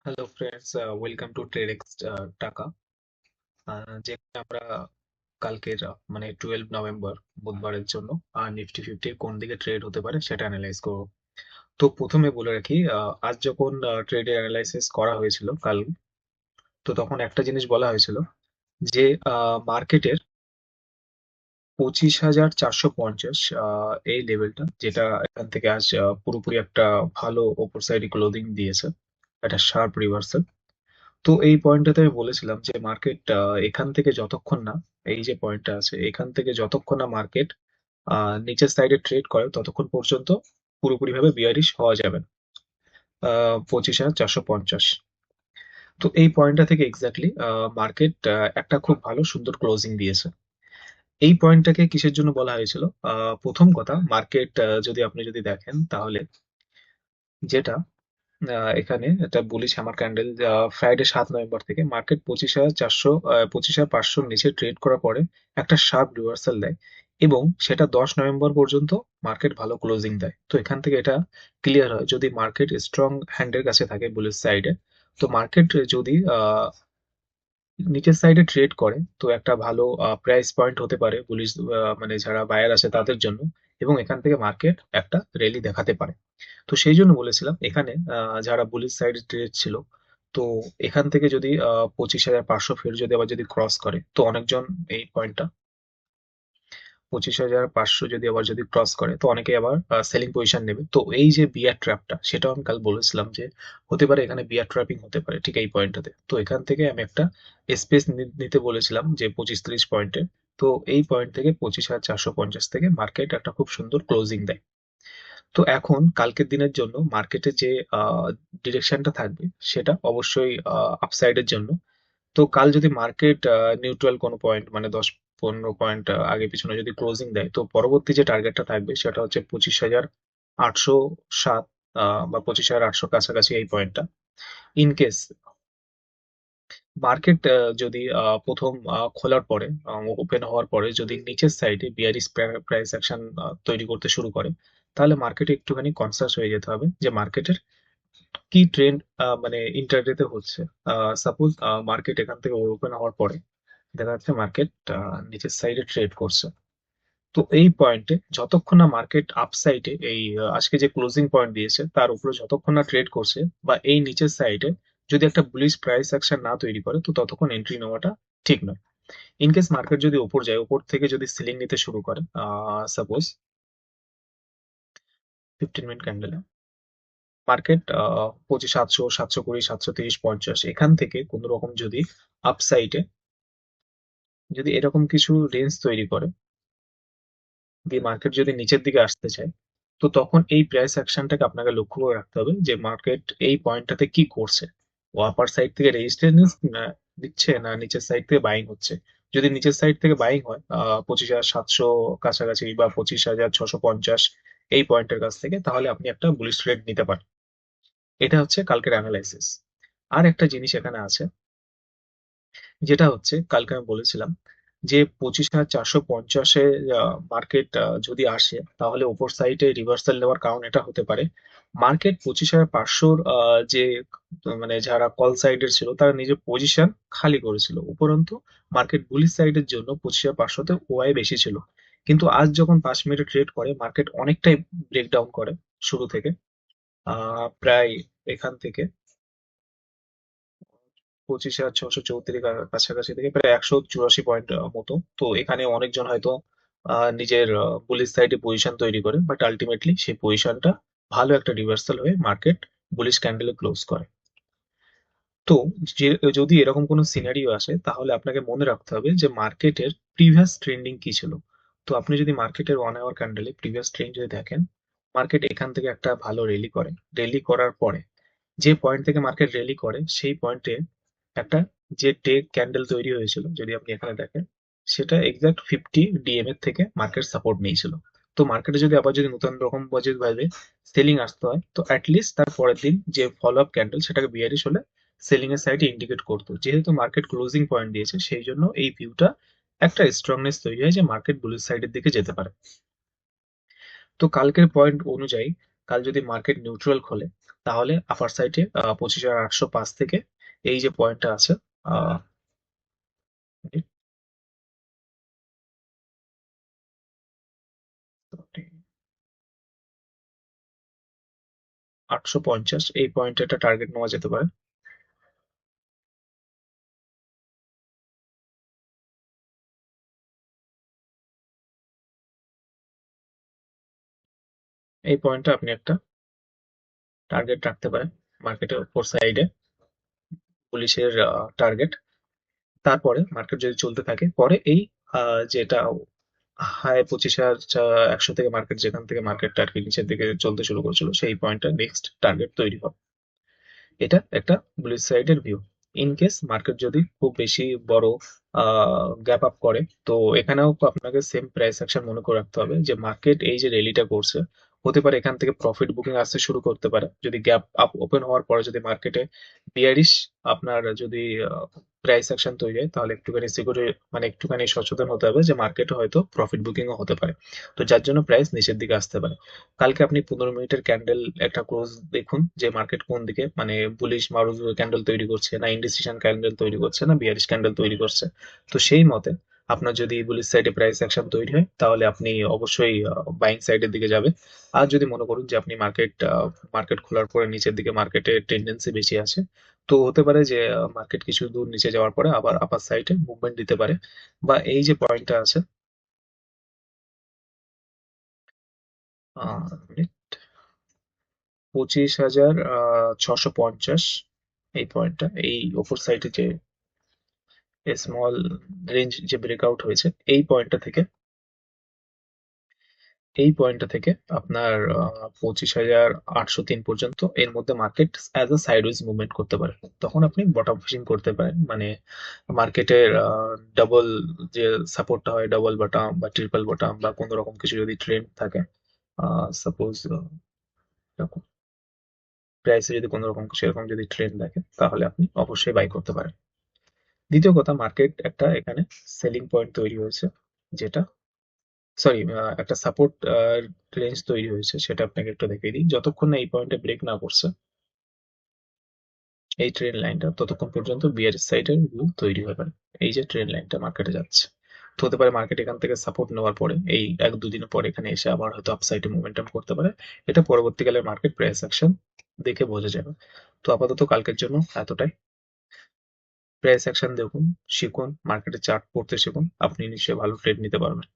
Hello friends, welcome to Tradex টাকা। যেখানে আমরা কালকের মানে 12 নভেম্বর বুধবারের জন্য নিফটি ফিফটি কোন দিকে ট্রেড হতে পারে সেটা অ্যানালাইজ করবো। তো প্রথমে বলে রাখি, আজ যখন ট্রেডের অ্যানালাইসিস করা হয়েছিল কাল, তো তখন একটা জিনিস বলা হয়েছিল যে মার্কেটের 25,450 এই লেভেলটা, যেটা এখান থেকে আজ পুরোপুরি একটা ভালো ওপর সাইডে ক্লোজিং দিয়েছে, একটা শার্প রিভার্সাল। তো এই পয়েন্টটাতে আমি বলেছিলাম যে মার্কেট এখান থেকে যতক্ষণ না, এই যে পয়েন্টটা আছে এখান থেকে যতক্ষণ না মার্কেট নিচের সাইডে ট্রেড করে ততক্ষণ পর্যন্ত পুরোপুরি ভাবে বিয়ারিশ হওয়া যাবে না। 25,450, তো এই পয়েন্টটা থেকে এক্স্যাক্টলি মার্কেট একটা খুব ভালো সুন্দর ক্লোজিং দিয়েছে। এই পয়েন্টটাকে কিসের জন্য বলা হয়েছিল? প্রথম কথা, মার্কেট যদি আপনি দেখেন তাহলে যেটা এখানে একটা bullish hammer candle Friday 7 November থেকে মার্কেট 25,400 25,500 নিচে ট্রেড করার পরে একটা শার্প রিভার্সাল দেয়, এবং সেটা 10 নভেম্বর পর্যন্ত মার্কেট ভালো ক্লোজিং দেয়। তো এখান থেকে এটা ক্লিয়ার হয়, যদি মার্কেট স্ট্রং হ্যান্ডের কাছে থাকে বুলিশ সাইডে, তো মার্কেট যদি নিচের সাইডে ট্রেড করে তো একটা ভালো প্রাইস পয়েন্ট হতে পারে বুলিশ, মানে যারা বায়ার আছে তাদের জন্য, এবং এখান থেকে মার্কেট একটা র্যালি দেখাতে পারে। তো সেই জন্য বলেছিলাম এখানে যারা বুলিশ সাইড ট্রেড ছিল, তো এখান থেকে যদি 25,500 ফের যদি আবার যদি ক্রস করে, তো অনেকজন এই পয়েন্টটা 25,500 যদি ক্রস করে তো অনেকে আবার সেলিং পজিশন নেবে। তো এই যে বিয়ার ট্র্যাপটা, সেটাও আমি কাল বলেছিলাম যে হতে পারে এখানে বিয়ার ট্র্যাপিং হতে পারে ঠিক এই পয়েন্টটাতে। তো এখান থেকে আমি একটা স্পেস নিতে বলেছিলাম যে 25-30 পয়েন্টে। তো এই পয়েন্ট থেকে 25,450 থেকে মার্কেট একটা খুব সুন্দর ক্লোজিং দেয়। তো এখন কালকের দিনের জন্য মার্কেটে যে ডিরেকশনটা থাকবে সেটা অবশ্যই আপসাইডের জন্য। তো কাল যদি মার্কেট নিউট্রাল কোনো পয়েন্ট মানে 10-15 পয়েন্ট আগে পিছনে যদি ক্লোজিং দেয়, তো পরবর্তী যে টার্গেটটা থাকবে সেটা হচ্ছে 25,807 বা 25,800 কাছাকাছি এই পয়েন্টটা। ইন কেস মার্কেট যদি প্রথম খোলার পরে, ওপেন হওয়ার পরে যদি নিচের সাইডে বিয়ারিশ প্রাইস অ্যাকশন তৈরি করতে শুরু করে, তাহলে মার্কেটে একটুখানি কনসাস হয়ে যেতে হবে যে মার্কেটের কি ট্রেন্ড মানে ইন্টারডেতে হচ্ছে। সাপোজ মার্কেট এখান থেকে ওপেন হওয়ার পরে দেখা যাচ্ছে মার্কেট নিচের সাইডে ট্রেড করছে, তো এই পয়েন্টে যতক্ষণ না মার্কেট আপসাইডে এই আজকে যে ক্লোজিং পয়েন্ট দিয়েছে তার উপরে যতক্ষণ না ট্রেড করছে, বা এই নিচের সাইডে যদি একটা বুলিশ প্রাইস অ্যাকশন না তৈরি করে, তো ততক্ষণ এন্ট্রি নেওয়াটা ঠিক নয়। ইনকেস মার্কেট যদি উপর যায়, উপর থেকে যদি সিলিং নিতে শুরু করে, সাপোজ 15 মিনিট ক্যান্ডেলে মার্কেট 25,700, 720, 730, 50 এখান থেকে কোনো রকম যদি আপসাইডে যদি এরকম কিছু রেঞ্জ তৈরি করে দিয়ে মার্কেট যদি নিচের দিকে আসতে চায়, তো তখন এই প্রাইস অ্যাকশনটাকে আপনাকে লক্ষ্য করে রাখতে হবে যে মার্কেট এই পয়েন্টটাতে কি করছে। ও আপার সাইড থেকে রেজিস্ট্যান্স দিচ্ছে না নিচের সাইড থেকে বাইং হচ্ছে। যদি নিচের সাইড থেকে বাইং হয় 25,700 কাছাকাছি বা 25,650 এই পয়েন্টের কাছ থেকে, তাহলে আপনি একটা বুলিশ ট্রেড নিতে পারেন। এটা হচ্ছে কালকের অ্যানালাইসিস। আর একটা জিনিস এখানে আছে, যেটা হচ্ছে কালকে আমি বলেছিলাম যে 25,450-এ মার্কেট যদি আসে তাহলে ওপর সাইডে রিভার্সাল নেওয়ার কারণ এটা হতে পারে মার্কেট 25,500 যে মানে যারা কল সাইডের ছিল তারা নিজের পজিশন খালি করেছিল, উপরন্তু মার্কেট বুলিশ সাইডের জন্য 25,500-তে ওআই বেশি ছিল। কিন্তু আজ যখন 5 মিনিটে ট্রেড করে মার্কেট অনেকটাই ব্রেকডাউন করে শুরু থেকে, প্রায় এখান থেকে 25,634 কাছাকাছি থেকে প্রায় 184 পয়েন্ট মতো। তো এখানে অনেকজন হয়তো নিজের বুলিশ সাইডে পজিশন তৈরি করে, বাট আলটিমেটলি সেই পজিশনটা ভালো একটা রিভার্সাল হয়ে মার্কেট বুলিশ ক্যান্ডেলে ক্লোজ করে। তো যদি এরকম কোনো সিনারিও আসে তাহলে আপনাকে মনে রাখতে হবে যে মার্কেটের প্রিভিয়াস ট্রেন্ডিং কি ছিল। তো আপনি যদি মার্কেটের 1 আওয়ার ক্যান্ডেলে প্রিভিয়াস ট্রেন্ড যদি দেখেন, মার্কেট এখান থেকে একটা ভালো রেলি করে, রেলি করার পরে যে পয়েন্ট থেকে মার্কেট র্যালি করে সেই পয়েন্টে একটা যে টেক ক্যান্ডেল তৈরি হয়েছিল যদি আপনি এখানে দেখেন, সেটা এক্সাক্ট 50 ডিএম এর থেকে মার্কেট সাপোর্ট নিয়েছিল। তো মার্কেটে যদি আবার যদি নতুন রকম বাজেট ভাবে সেলিং আসতে হয়, তো অ্যাটলিস্ট তার পরের দিন যে ফলো আপ ক্যান্ডেল সেটাকে বিয়ারিশ হলে সেলিং এর সাইডে ইন্ডিকেট করতো। যেহেতু মার্কেট ক্লোজিং পয়েন্ট দিয়েছে সেই জন্য এই ভিউটা একটা স্ট্রংনেস তৈরি হয় যে মার্কেট বুলিশ সাইডের দিকে যেতে পারে। তো কালকের পয়েন্ট অনুযায়ী কাল যদি মার্কেট নিউট্রাল খোলে, তাহলে আপার সাইডে 25,805 থেকে এই যে পয়েন্টটা আছে, 850, এই পয়েন্টে একটা টার্গেট নেওয়া যেতে পারে। এই পয়েন্টটা আপনি একটা টার্গেট রাখতে পারেন মার্কেটের উপর সাইডে, পুলিশের টার্গেট। তারপরে মার্কেট যদি চলতে থাকে, পরে এই যেটা হাই 25,100 থেকে মার্কেট, যেখান থেকে মার্কেটটা আর কি নিচের দিকে চলতে শুরু করেছিল, সেই পয়েন্টটা নেক্সট টার্গেট তৈরি হবে। এটা একটা বুলিশ সাইডের ভিউ। ইন কেস মার্কেট যদি খুব বেশি বড় গ্যাপ আপ করে, তো এখানেও আপনাকে সেম প্রাইস অ্যাকশন মনে করে রাখতে হবে যে মার্কেট এই যে র্যালিটা করছে, হতে পারে এখান থেকে প্রফিট বুকিং আসতে শুরু করতে পারে। যদি গ্যাপ আপ ওপেন হওয়ার পরে যদি মার্কেটে বিয়ারিশ আপনার যদি প্রাইস অ্যাকশন তৈরি হয়, তাহলে একটুখানি সিকিউরিটি মানে একটুখানি সচেতন হতে হবে যে মার্কেটে হয়তো প্রফিট বুকিংও হতে পারে। তো যার জন্য প্রাইস নিচের দিকে আসতে পারে। কালকে আপনি 15 মিনিটের ক্যান্ডেল একটা ক্লোজ দেখুন যে মার্কেট কোন দিকে, মানে বুলিশ মারুজ ক্যান্ডেল তৈরি করছে, না ইনডিসিশন ক্যান্ডেল তৈরি করছে, না বিয়ারিশ ক্যান্ডেল তৈরি করছে। তো সেই মতে আপনার যদি বুলিশ সাইডে প্রাইস অ্যাকশন তৈরি হয়, তাহলে আপনি অবশ্যই বাইং সাইডের দিকে যাবেন। আর যদি মনে করুন যে আপনি মার্কেট খোলার পরে নিচের দিকে মার্কেটের টেন্ডেন্সি বেশি আছে, তো হতে পারে যে মার্কেট কিছু দূর নিচে যাওয়ার পরে আবার আপার সাইডে মুভমেন্ট দিতে পারে। বা এই যে পয়েন্টটা আছে, 25,650, এই পয়েন্টটা, এই ওপর সাইডে যে স্মল রেঞ্জ যে ব্রেকআউট হয়েছে, এই পয়েন্টটা থেকে আপনার 25,803 পর্যন্ত এর মধ্যে market as a sideways movement করতে পারে। তখন আপনি বটম ফিশিং করতে পারেন, মানে মার্কেটের ডাবল যে সাপোর্টটা হয়, ডাবল বটম বা ট্রিপল বটম বা কোনো রকম কিছু যদি ট্রেন্ড থাকে, সাপোজ প্রাইসে যদি কোনো রকম সেরকম যদি ট্রেন্ড দেখে, তাহলে আপনি অবশ্যই বাই করতে পারেন। দ্বিতীয় কথা, মার্কেট একটা এখানে সেলিং পয়েন্ট তৈরি হয়েছে, যেটা সরি একটা সাপোর্ট রেঞ্জ তৈরি হয়েছে, সেটা আপনাকে একটু দেখিয়ে দিই। যতক্ষণ না এই পয়েন্টে ব্রেক না করছে এই ট্রেন লাইনটা, ততক্ষণ পর্যন্ত বিয়ার সাইডের ভিউ তৈরি হবে। এই যে ট্রেন লাইনটা মার্কেটে যাচ্ছে, তো হতে পারে মার্কেট এখান থেকে সাপোর্ট নেওয়ার পরে এই 1-2 দিন পর এখানে এসে আবার হয়তো আপসাইডে মোমেন্টাম করতে পারে। এটা পরবর্তীকালে মার্কেট প্রাইস অ্যাকশন দেখে বোঝা যাবে। তো আপাতত কালকের জন্য এতটাই। প্রাইস অ্যাকশন দেখুন, শিখুন, মার্কেটে চার্ট পড়তে শিখুন, আপনি নিশ্চয়ই ভালো ট্রেড নিতে পারবেন।